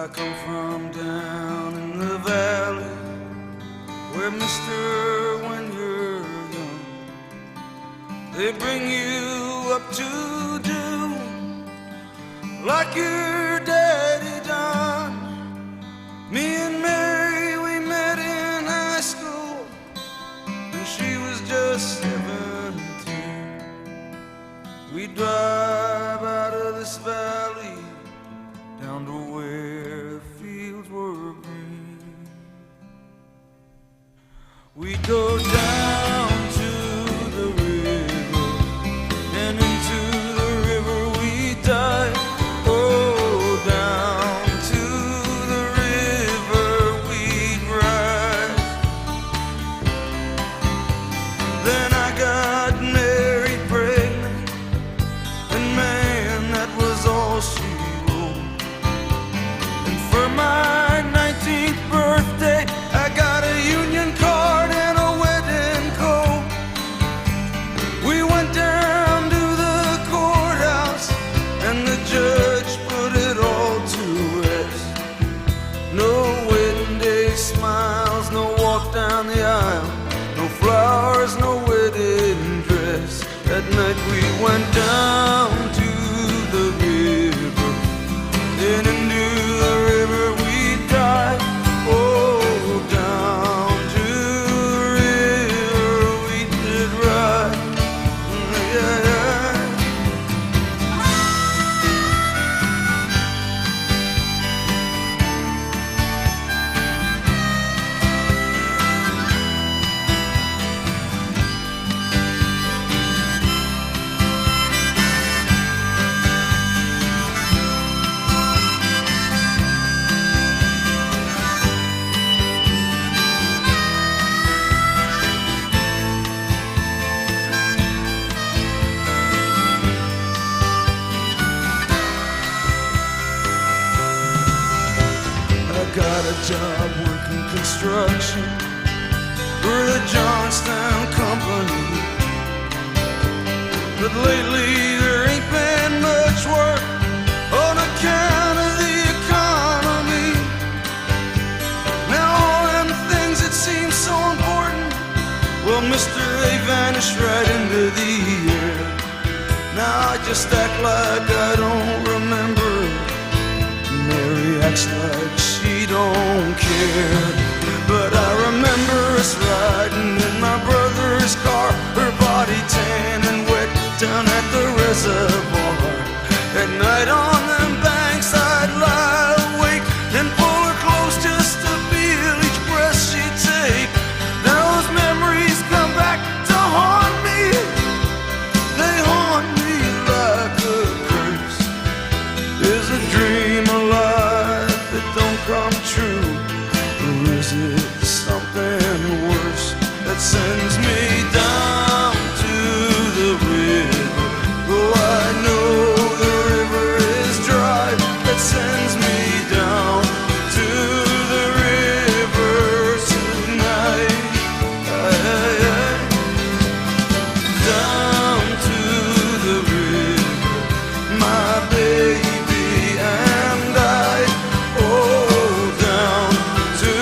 I come from down in the valley, where mister, when you're young, they bring you up to do like your daddy done. Me and Mary, we met in high school when she was just 17. We drive out of this valley down to where the fields were green. We go down to the river, and into the river we dive. Oh, down to the river we drive. Then I got married pregnant, and man, that was all she wrote. And for my 19th birthday, I got a union card and a wedding coat. We went down to the courthouse, and the judge put it all to rest. No wedding day smiles, no walk down the aisle, no flowers, no wedding dress. That night we went down to the river, and into the river we dive. Oh, down to the river we did ride. Yeah, yeah. I got a job working construction for the Johnstown Company, but lately there ain't been much work on account of the economy. Now all them things that seem so important, well, mister, they vanish right into the air. Now I just act like I don't remember. Mary acts like she don't care. But I remember us riding in my brother's car, her body tan and wet down at the reservoir. At night on them banks I'd lie awake and pull her close just to feel each breath she'd take. Those memories come back to haunt me. They haunt me like a curse. Is a dream alive that don't come true, or is it something worse that sends me down to the river? Oh, I know the river is dry, that sends me down to the river tonight. Down to the river, my baby and I. Oh, down to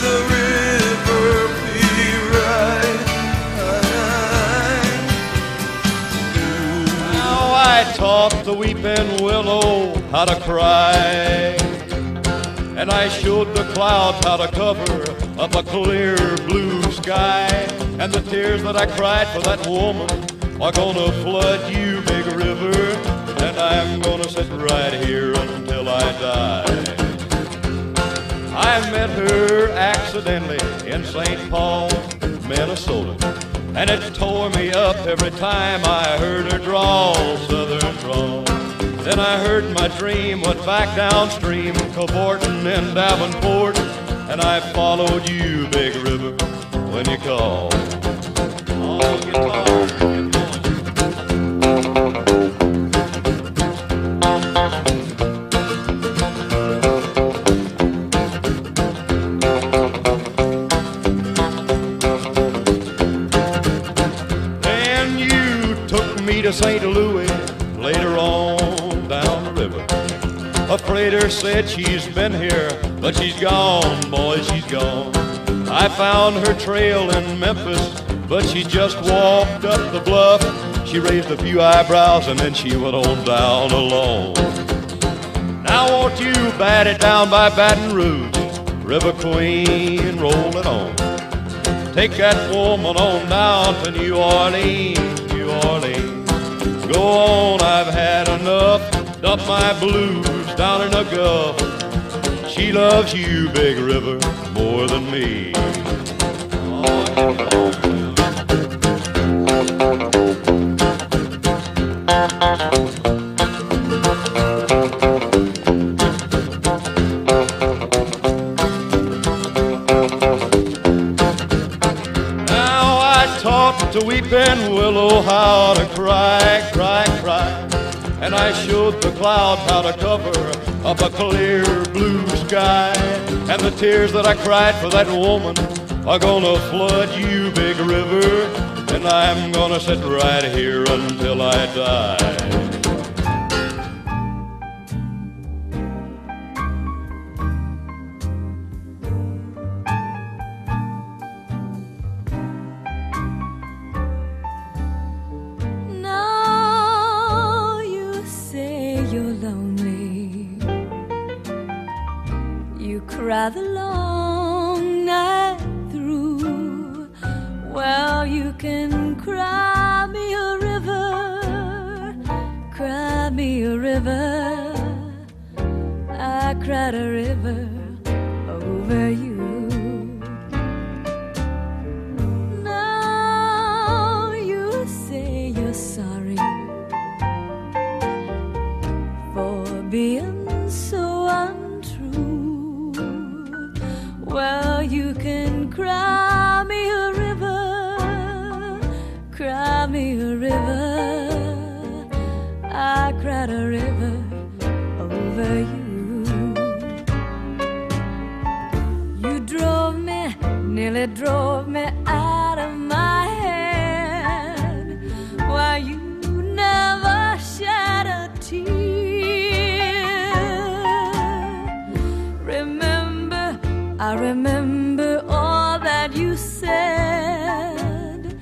the river we ride. Now I taught the weeping willow how to cry, and I showed the clouds how to cover up a clear blue sky. And the tears that I cried for that woman are gonna flood you, big river, and I'm gonna sit right here until I die. I met her accidentally in St. Paul, Minnesota, and it tore me up every time I heard her drawl, southern drawl. Then I heard my dream went back downstream, cavorting in Davenport, and I followed you, big river, when you called. Oh, guitar, get going. to St. Louis later on down the river. A freighter said she's been here, but she's gone, boy, she's gone. I found her trail in Memphis, but she just walked up the bluff. She raised a few eyebrows and then she went on down alone. Now won't you bat it down by Baton Rouge, River Queen, roll it on. Take that woman on down to New Orleans, New Orleans. Go on, I've had enough, dump my blues down in the Gulf. She loves you, Big River, more than me. To weeping willow how to cry, cry, cry. And I showed the clouds how to cover up a clear blue sky. And the tears that I cried for that woman are gonna flood you, Big River. And I'm gonna sit right here until I die. Cry the long night through. Well, you can cry me a river, cry me a river. I cried a river over you. Now you say you're sorry for being so untrue. Well, you can cry me a river, cry me a river. I cried a river over you. You drove me, nearly drove me out of my head. Why, you never shed a tear. I remember all that you said.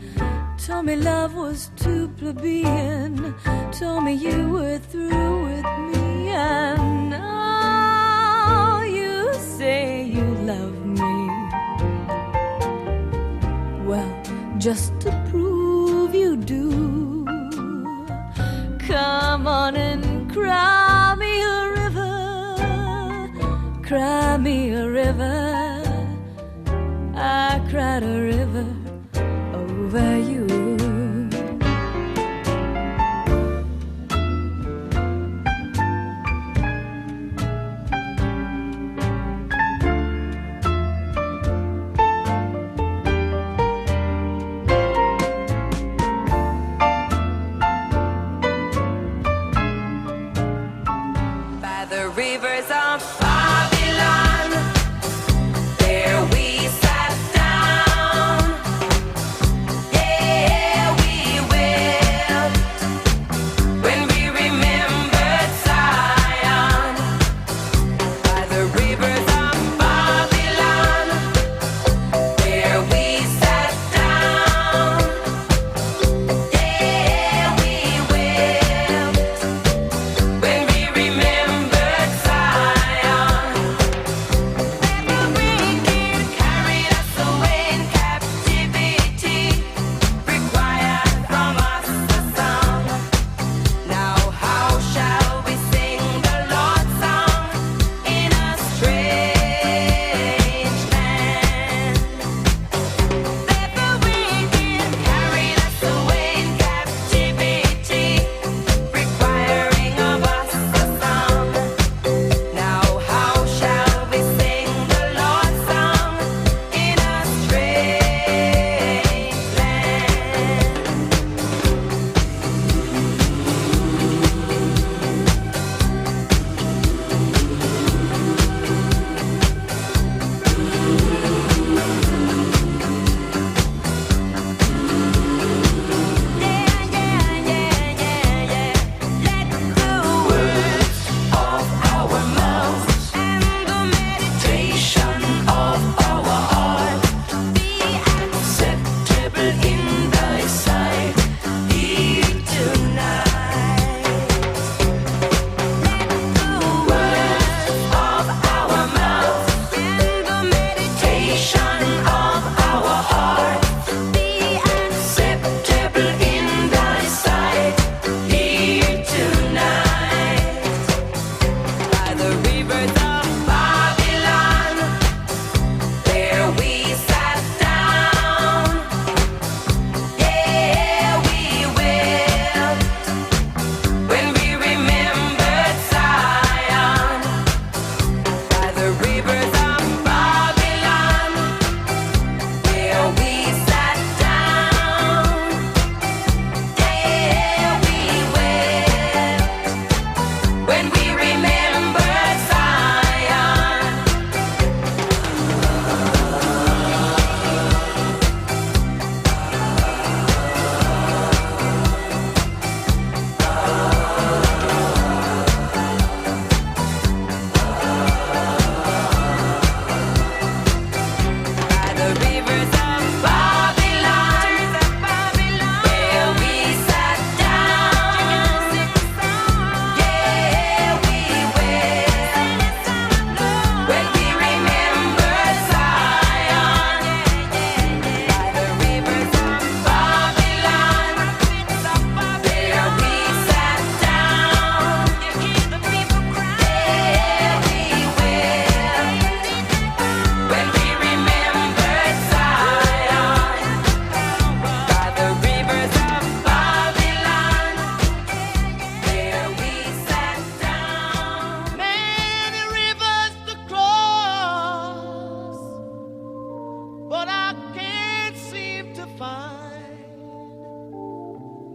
Told me love was too plebeian. Told me you were through with me. And now you say you love me. Well, just to prove you do, come on and cry me a river, cry me a river. I cried a river over you. By the rivers of Babylon, there we sat down. Yeah.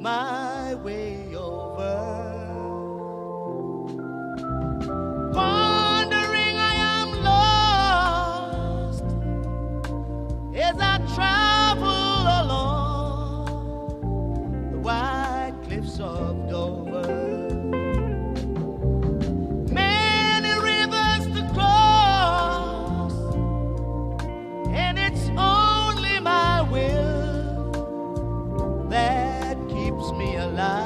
my way over. Wandering I am lost as I travel along the wide cliffs of Dover. Many rivers to cross, and it's only my will that keeps me alive.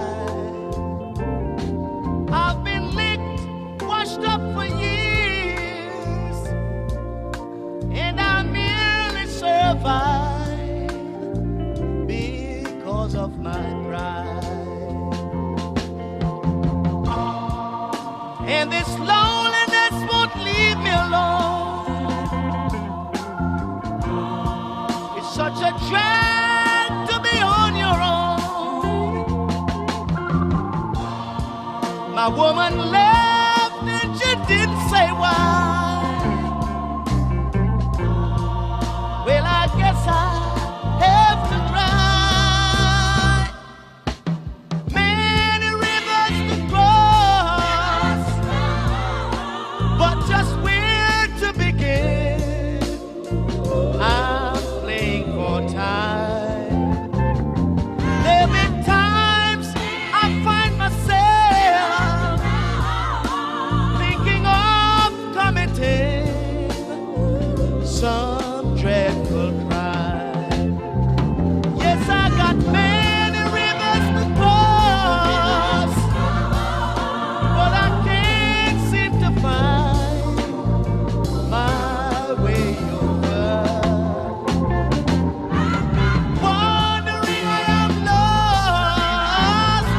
I've been licked, washed up for years, and I merely survive because of my pride. And this loneliness won't leave me alone. It's such a drag to be on your own. My woman left and she didn't say why. Well, I guess I have to cry. Many rivers to cross, but just where to begin? I'm playing for time. There've been times I find myself thinking of committing some dreadful crime. Yes, I got many rivers to cross, but I can't seem to find my way over. Wandering I am lost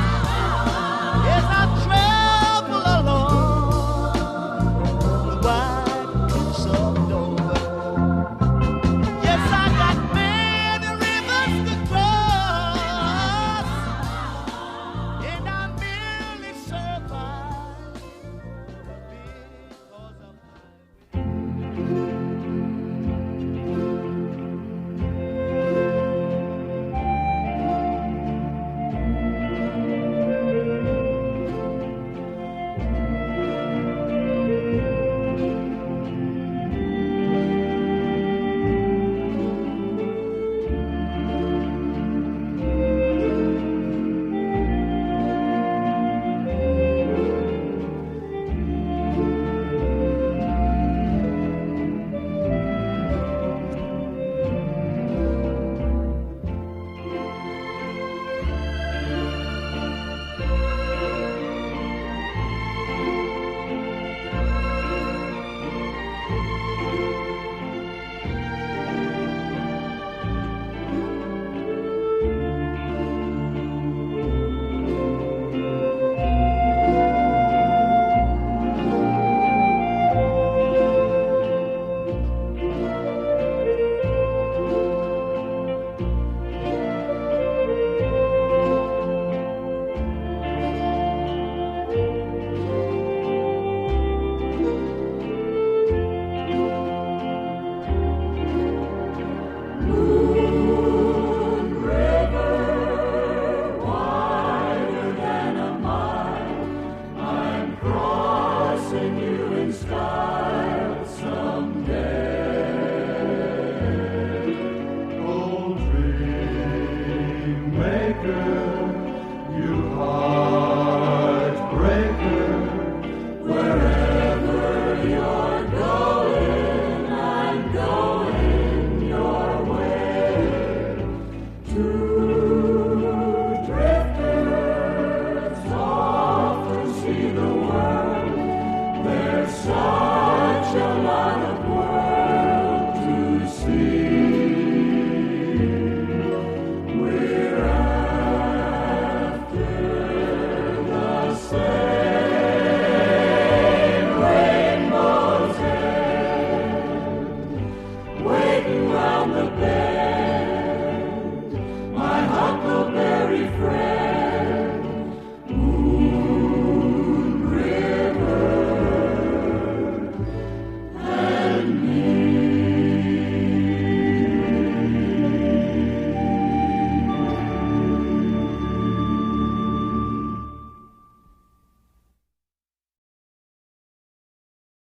as I travel along the wide cliffs of Dover. Yes, I got many rivers to cross, and I merely survive because of my Oh, dream maker, you are.